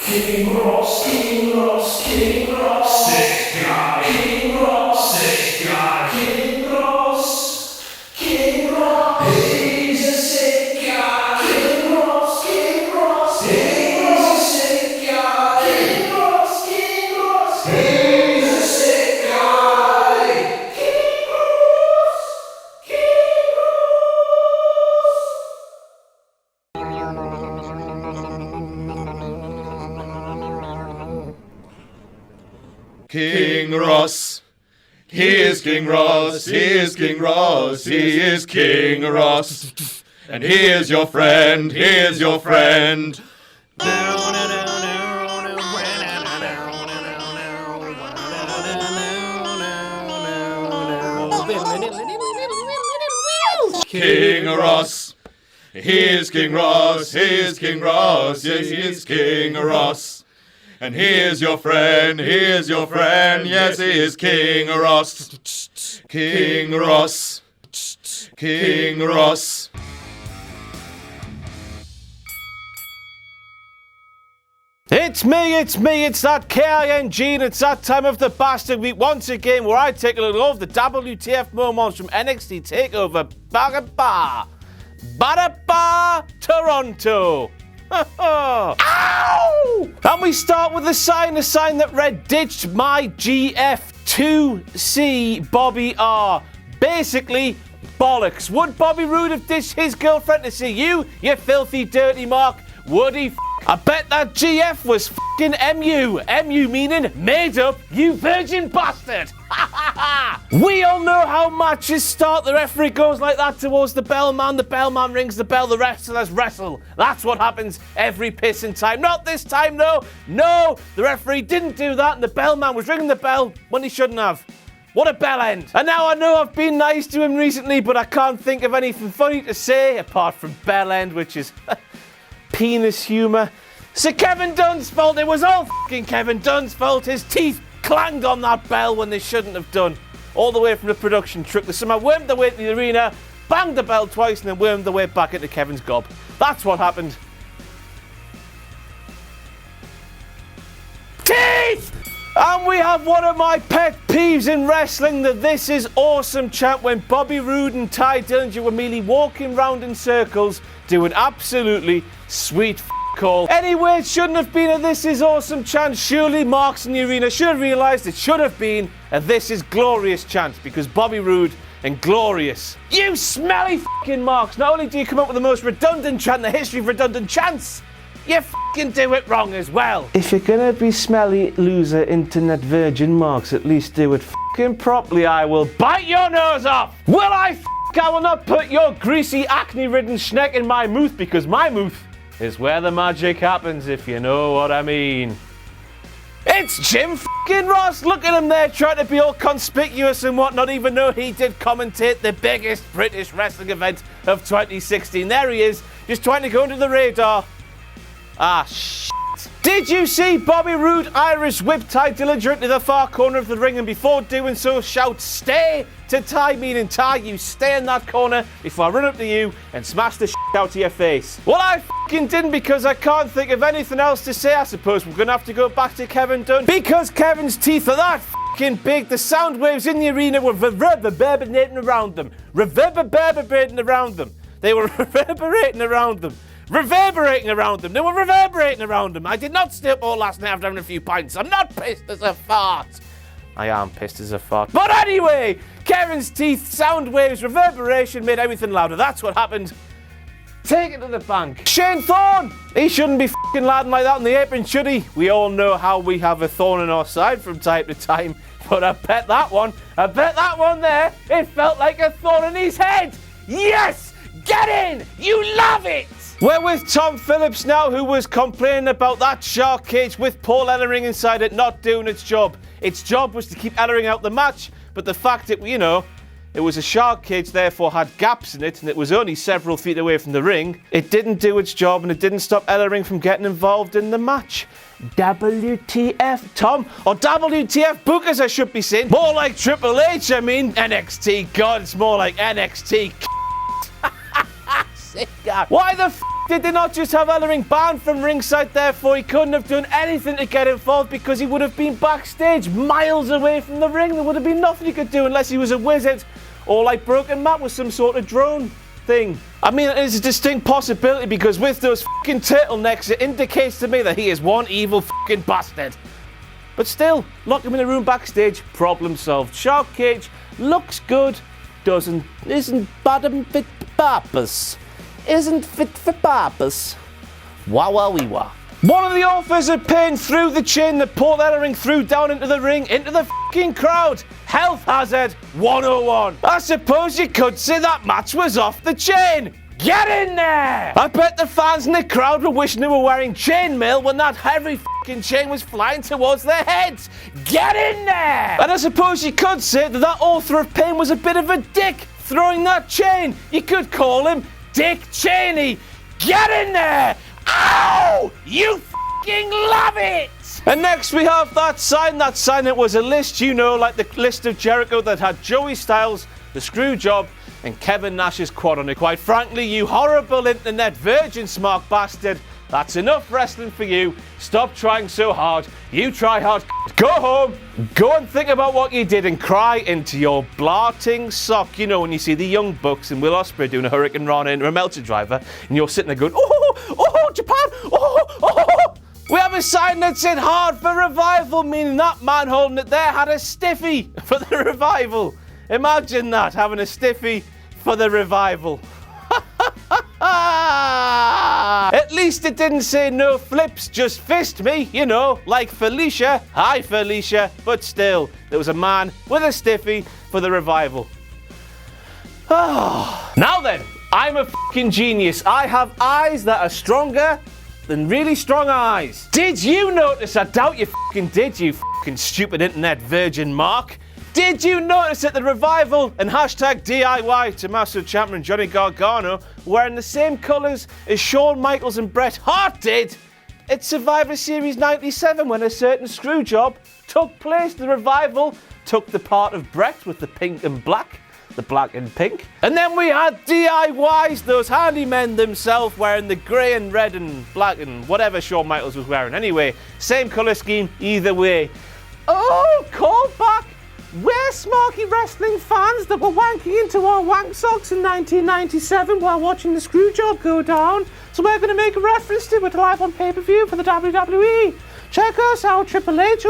King Ross, King Ross, King Ross. Sick guy. King Ross, sick guy. King Ross, King Ross. He's a sick guy. King Ross, King Ross. He's a sick guy. King Ross, King Ross. He's a sick guy. King Ross, King King Ross, he is King Ross, he is King Ross, he is King Ross, and he is your friend, he is your friend. King Ross, he is King Ross, he is King Ross, yes, he is King Ross. And he is your friend, he is your friend, yes, he is King Ross. King Ross, King Ross. It's me, it's that K-I-N-G, and it's that time of the bastard week once again where I take a look at the WTF moments from NXT Takeover Toronto. Ow! And we start with a sign that read, ditched my GF2C Bobby R. Basically, bollocks. Would Bobby Roode have ditched his girlfriend to see you, you filthy dirty mark? Would he? I bet that GF was fucking MU. MU meaning made up, you virgin bastard. We all know how matches start. The referee goes like that towards the bellman. The bellman rings the bell. The wrestlers wrestle. That's what happens every pissing time. Not this time, though. No, the referee didn't do that, and the bellman was ringing the bell when he shouldn't have. What a bell end. And now I know I've been nice to him recently, but I can't think of anything funny to say apart from bell end, which is penis humour. So Kevin Dunn's fault. It was all fucking Kevin Dunn's fault. His teeth clanged on that bell when they shouldn't have done. All the way from the production truck. They somehow wormed their way to the arena, banged the bell twice, and then wormed their way back into Kevin's gob. That's what happened. Teeth! And we have one of my pet peeves in wrestling, the "This is awesome" chant, when Bobby Roode and Ty Dillinger were merely walking round in circles doing absolutely sweet call. Anyway, it shouldn't have been a "This is awesome" chant. Surely Marks in the arena should have realised it should have been a "This is glorious" chant, because Bobby Roode and glorious. You smelly fucking Marks, not only do you come up with the most redundant chant in the history of redundant chants, you fucking do it wrong as well. If you're gonna be smelly loser internet virgin Marks, at least do it fucking properly. I will bite your nose off. Will I I will not put your greasy acne-ridden schneck in my mouth, because my mouth is where the magic happens, if you know what I mean. It's Jim fucking Ross. Look at him there trying to be all conspicuous and whatnot, even though he did commentate the biggest British wrestling event of 2016. There he is, just trying to go under the radar. Ah, shit. Did you see Bobby Roode Irish whip Ty Dillinger into the far corner of the ring, and before doing so shout "stay" to Ty, meaning Ty, you stay in that corner before I run up to you and smash the shit out of your face? Well, I fucking didn't, because I can't think of anything else to say. I suppose we're gonna have to go back to Kevin Dunn, because Kevin's teeth are that fucking big. The sound waves in the arena were reverberating around them. Reverberating around them. They were reverberating around them. Reverberating around them. They were reverberating around them. I did not stay up all last night after having a few pints. I'm not pissed as a fart. I am pissed as a fart. But anyway, Kevin's teeth, sound waves, reverberation made everything louder. That's what happened. Take it to the bank. Shane Thorne! He shouldn't be fucking landing like that on the apron, should he? We all know how we have a thorn in our side from time to time. But I bet that one there, it felt like a thorn in his head. Yes! Get in! You love it! We're with Tom Phillips now, who was complaining about that shark cage with Paul Ellering inside it not doing its job. Its job was to keep Ellering out the match, but the fact that, you know, it was a shark cage, therefore had gaps in it, and it was only several feet away from the ring, it didn't do its job, and it didn't stop Ellering from getting involved in the match. WTF, Tom? Or WTF Book, as I should be saying. More like Triple H, I mean. NXT, God, it's more like NXT. Why the f did they not just have Ellering banned from ringside? Therefore, he couldn't have done anything to get involved because he would have been backstage, miles away from the ring. There would have been nothing he could do unless he was a wizard or like Broken Matt was some sort of drone thing. I mean, it is a distinct possibility because with those fucking turtlenecks, it indicates to me that he is one evil fucking bastard. But still, lock him in a room backstage, problem solved. Shark Cage looks good, isn't bottom fit for purpose. Isn't fit for purpose. Wah wah wee wah. One of the authors had pinned through the chin that Paul Ellering threw down into the ring, into the fucking crowd. Health hazard 101. I suppose you could say that match was off the chain. Get in there! I bet the fans in the crowd were wishing they were wearing chainmail when that heavy fucking chain was flying towards their heads. Get in there! And I suppose you could say that author of pain was a bit of a dick throwing that chain. You could call him Dick Cheney. Get in there! Ow! You fucking love it! And next we have that sign that was a list, you know, like the list of Jericho that had Joey Styles, the Screwjob, and Kevin Nash's quad on it. Quite frankly, you horrible internet virgin smart bastard, that's enough wrestling for you. Stop trying so hard. You try hard. Go home, go and think about what you did and cry into your blarting sock. You know, when you see the Young Bucks and Will Ospreay doing a Hurricane Rana into a Melter Driver, and you're sitting there going, oh, Japan, oh. We have a sign that said hard for revival, meaning that man holding it there had a stiffy for the revival. Imagine that, having a stiffy for the revival. At least it didn't say no flips, just fist me, you know, like Felicia. Hi, Felicia. But still, there was a man with a stiffy for the revival. Now then, I'm a fucking genius. I have eyes that are stronger than really strong eyes. Did you notice? I doubt you fucking did, you fucking stupid internet virgin Mark. Did you notice that the revival and hashtag DIY Tommaso Ciampa and Johnny Gargano were wearing the same colours as Shawn Michaels and Bret Hart did at Survivor Series 97 when a certain Screwjob took place? The revival took the part of Bret with the pink and black, the black and pink. And then we had DIYs, those handymen themselves, wearing the grey and red and black and whatever Shawn Michaels was wearing. Anyway, same colour scheme either way. Oh, call back. We're Smarky Wrestling fans that were wanking into our wank socks in 1997 while watching the Screwjob go down. So we're going to make a reference to it live on pay-per-view for the WWE. Check us out, Triple H.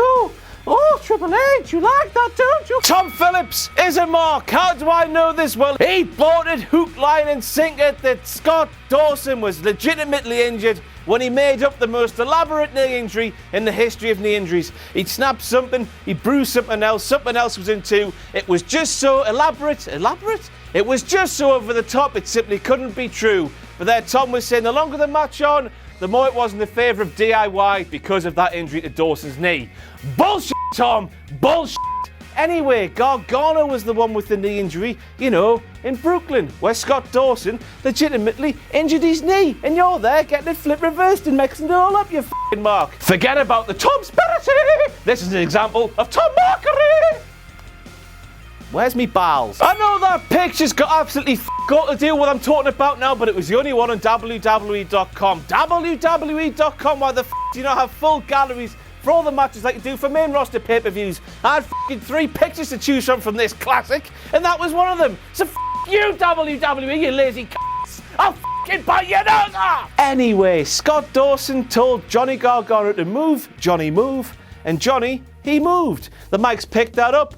Oh, Triple H, you like that, don't you? Tom Phillips is a mark. How do I know this? Well, he boarded hook, line and sinker that Scott Dawson was legitimately injured when he made up the most elaborate knee injury in the history of knee injuries. He'd snapped something, he bruised something else was in two. It was just so elaborate? It was just so over the top, it simply couldn't be true. But there Tom was saying the longer the match on, the more it was in the favour of DIY because of that injury to Dawson's knee. Bullshit, Tom! Bullshit! Anyway, Gargano was the one with the knee injury, you know, in Brooklyn, where Scott Dawson legitimately injured his knee, and you're there getting it flip reversed and mixing it all up, you f***ing mark. Forget about the Tom-spirity! This is an example of Tom-markery! Where's me balls? I know that picture's got absolutely got to do with what I'm talking about now, but it was the only one on WWE.com. WWE.com, why the do you not have full galleries for all the matches like you do for main roster pay-per-views? I had fucking 3 pictures to choose from this classic, and that was one of them. So you, WWE, you lazy c***s. I'll fucking bite your nose off! Anyway, Scott Dawson told Johnny Gargano to move, Johnny move, and Johnny, he moved. The mics picked that up.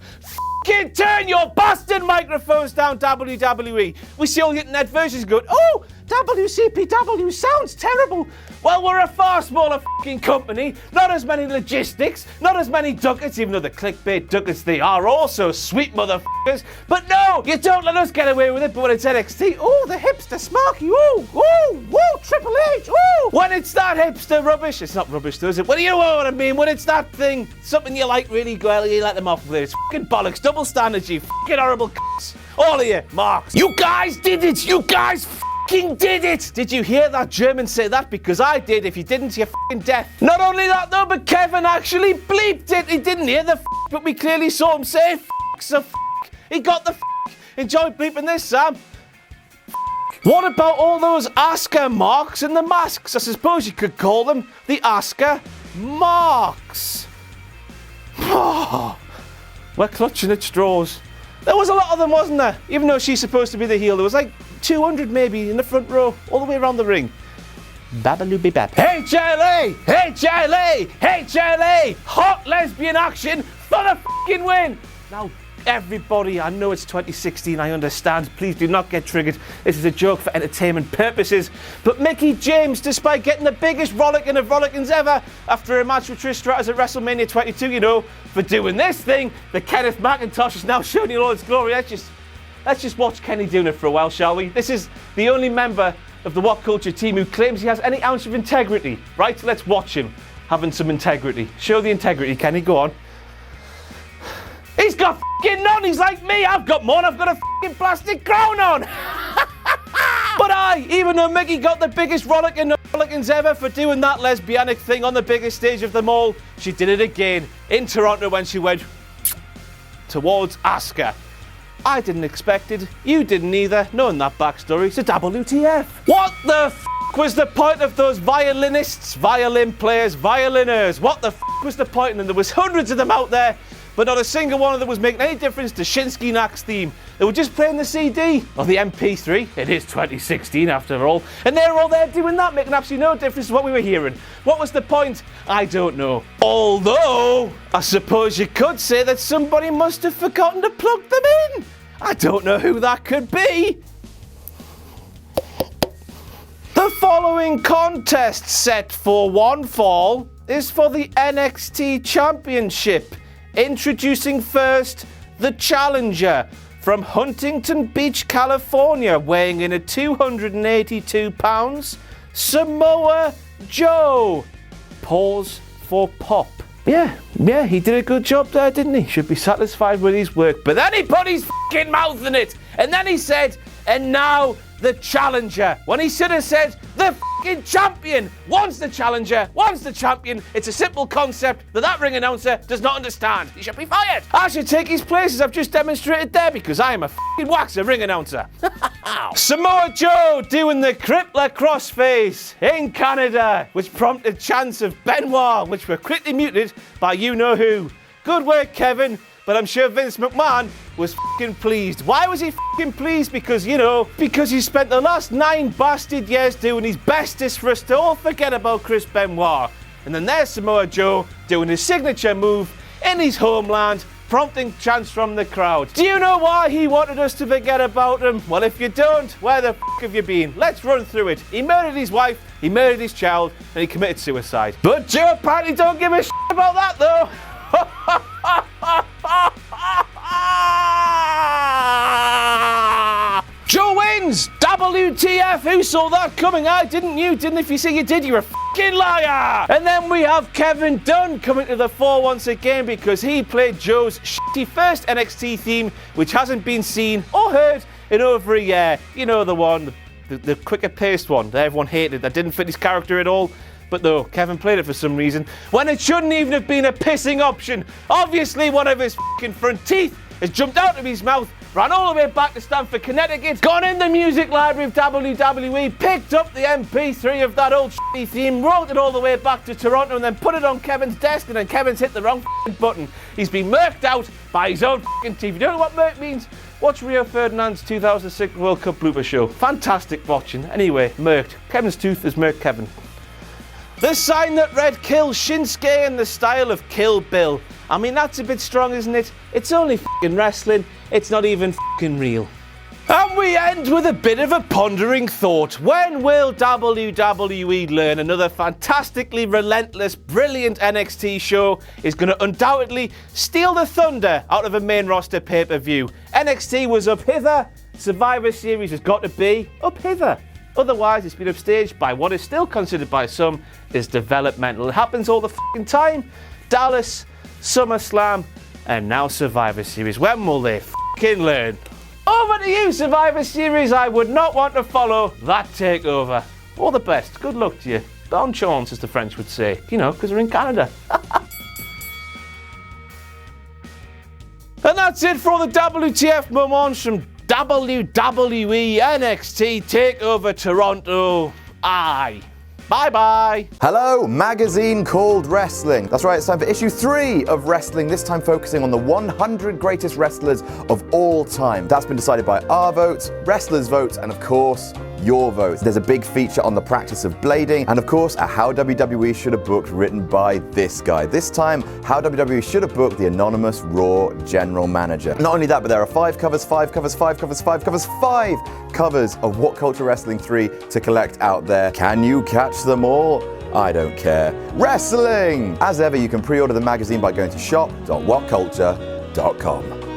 Fucking turn your bastard microphones down, WWE. We see all the internet versions going, oh, WCPW sounds terrible. Well, we're a far smaller fucking company, not as many logistics, not as many ducats, even though the clickbait ducats they are also sweet motherfuckers. But no, you don't let us get away with it, but when it's NXT, oh, the hipster smarky, oh, Triple H, oh. When it's that hipster rubbish, it's not rubbish though, is it? Well, you know what I mean, when it's that thing, something you like really well, you let them off with it. It's fucking bollocks, double standards, you fucking horrible c***s. All of you, marks. You guys did it, you guys fucking did it! Did you hear that German say that? Because I did. If you didn't, you're fucking deaf. Not only that though, but Kevin actually bleeped it. He didn't hear the f***, but we clearly saw him say f***, so f***. He got the f***. Enjoy bleeping this, Sam. F***. What about all those Asuka marks in the masks? I suppose you could call them the Asuka marks. We're clutching at straws. There was a lot of them, wasn't there? Even though she's supposed to be the heel, there was like 200 maybe in the front row, all the way around the ring. Babaloo bab. Hey Charlie! Hey Charlie! Hey Charlie! Hot lesbian action for the fucking win! Now, everybody, I know it's 2016, I understand. Please do not get triggered. This is a joke for entertainment purposes. But Mickie James, despite getting the biggest rollicking of rollickins ever after a match with Trish Stratus at WrestleMania 22, you know, for doing this thing that Kenneth McIntosh is now showing in all its glory. Let's just watch Kenny doing it for a while, shall we? This is the only member of the WhatCulture team who claims he has any ounce of integrity. Right, let's watch him having some integrity. Show the integrity, Kenny, go on. He's got f***ing none, he's like me, I've got more, I've got a f***ing plastic crown on. But even though Mickie got the biggest rollickins ever for doing that lesbianic thing on the biggest stage of them all, she did it again in Toronto when she went towards Asuka. I didn't expect it, you didn't either, knowing that backstory, so WTF. What the f*** was the point of those violinists, violin players, violiners? What the f*** was the point? And there was hundreds of them out there, but not a single one of them was making any difference to Shinsuke Nak's theme. They were just playing the CD, or the MP3. It is 2016 after all. And they were all there doing that, making absolutely no difference to what we were hearing. What was the point? I don't know. Although, I suppose you could say that somebody must have forgotten to plug them in. I don't know who that could be. The following contest set for one fall is for the NXT Championship. Introducing first, the challenger from Huntington Beach, California, weighing in at 282 pounds, Samoa Joe. Pause for pop. Yeah, he did a good job there, didn't he? Should be satisfied with his work. But then he put his fucking mouth in it. And then he said, and now the challenger. When he should have said, the fucking champion. Once the challenger, once the champion. It's a simple concept that ring announcer does not understand. He should be fired. I should take his place as I've just demonstrated there because I am a fucking waxer ring announcer. Samoa Joe doing the crippler crossface in Canada, which prompted chants of Benoit, which were quickly muted by you-know-who. Good work, Kevin. But I'm sure Vince McMahon was f***ing pleased. Why was he f***ing pleased? Because, you know, because he spent the last 9 bastard years doing his bestest for us to all forget about Chris Benoit. And then there's Samoa Joe doing his signature move in his homeland, prompting chants from the crowd. Do you know why he wanted us to forget about him? Well, if you don't, where the f*** have you been? Let's run through it. He murdered his wife, he murdered his child, and he committed suicide. But Joe apparently don't give a shit about that, though. Joe wins! WTF, who saw that coming? I didn't, you didn't. If you say you did, you're a fucking liar! And then we have Kevin Dunn coming to the fore once again because he played Joe's shitty first NXT theme, which hasn't been seen or heard in over a year. You know the one, the quicker paced one that everyone hated, that didn't fit his character at all. But though, Kevin played it for some reason, when it shouldn't even have been a pissing option. Obviously, one of his fucking front teeth has jumped out of his mouth, ran all the way back to Stamford, Connecticut, gone in the music library of WWE, picked up the MP3 of that old shitty theme, rolled it all the way back to Toronto, and then put it on Kevin's desk, and then Kevin's hit the wrong fucking button. He's been murked out by his own fucking teeth. You don't know what murk means? Watch Rio Ferdinand's 2006 World Cup blooper show. Fantastic watching. Anyway, murked. Kevin's tooth has murked Kevin. The sign that read Kill Shinsuke in the style of Kill Bill. I mean, that's a bit strong, isn't it? It's only f***ing wrestling. It's not even f***ing real. And we end with a bit of a pondering thought. When will WWE learn another fantastically relentless, brilliant NXT show is going to undoubtedly steal the thunder out of a main roster pay-per-view? NXT was up hither. Survivor Series has got to be up hither. Otherwise, it's been upstaged by what is still considered by some as developmental. It happens all the f***ing time. Dallas, SummerSlam, and now Survivor Series. When will they f***ing learn? Over to you, Survivor Series. I would not want to follow that takeover. All the best. Good luck to you. Bonne chance, as the French would say. You know, because we're in Canada. And that's it for all the WTF moments from WWE NXT Takeover Toronto. Aye. Bye-bye. Hello, magazine called Wrestling. That's right, it's time for issue 3 of Wrestling, this time focusing on the 100 greatest wrestlers of all time. That's been decided by our votes, wrestlers' votes, and of course, your votes. There's a big feature on the practice of blading, and of course, a How WWE Should Have Booked written by this guy. This time, How WWE Should Have Booked the anonymous Raw general manager. Not only that, but there are 5 covers of WhatCulture Wrestling 3 to collect out there. Can you catch them all? I don't care. Wrestling! As ever, you can pre-order the magazine by going to shop.whatculture.com.